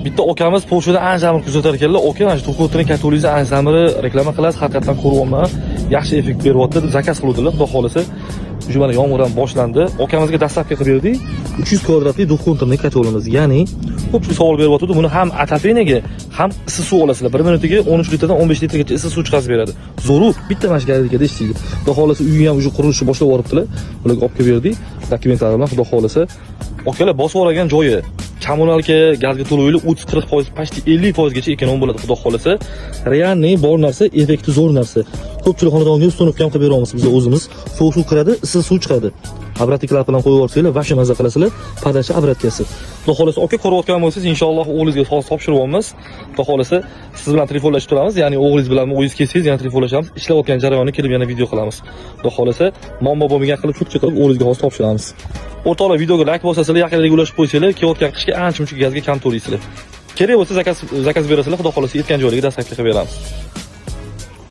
Bitta okamiz Polshada anjamir kuzatar ekanlar. Oka mana shu to'qotining katolikni anjamiri reklama qilasiz, haqiqatan ko'ryapman. Yaxshi effekt beryapti deb zakaz qiluvdilar. Xudo xolasa, shu mana yomg'ir ham boshlandi. Okamizga dastlabki qilib berdik. 300 kvadratli to'qotining katolimiz. Ya'ni ko'pchilik savol beryapti. Buni ham atapeniga, ham issiq suv olasizlar. 1 minutiga 13 litrdan 15 litrgacha issiq suv chiqarib beradi. Zo'rur. Bitta mana shu galerikada ishlaydi. Xudo xolasa uyga ham qurilishi boshlab yuboribdilar. Ularga olib kelib berdik. Dokumentlar bilan xudo xolasa. Okalar bosib olgan joyi kommunalka gazga to'lovli 30-40%, pasti 50% gacha ekonom bo'ladi xudo xolasa. Realni bor narsa, effekti zo'r narsa. Ko'pchilik xonadonga ustunovka ham qilib beramiz biz o'zimiz. Sovuq suv kiradi, issiq suv chiqadi. Obratniklar bilan qo'yib yuborsanglar, vaqti maza qilasizlar. Podacha obratkasi. Xudo xolasa aka ko'rayotgan bo'lsangiz, inshaalloh o'g'lingizga topshirib olamiz. Xudo xolasa siz bilan telefonlashib turamiz. Ya'ni o'g'lingiz bilan o'zingiz kelsangiz, yana telefonlashamiz. Ishlayotgan jarayonni kelib yana video qilamiz. Xudo xolasa muammo bo'lmagan qilib cho'tcha qilib o'g'lingizga hozir topshiramiz. O'rtoqlar, videoga like bosasizlar, yaqinlarga ulashib qo'ysanglar, kelayotgan qishga ancha-muncha gazga kam to'laysizlar. Kerak bo'lsa zakaz berasizlar, xudo xolasa yetgan joylarga dastlabki qilib beramiz.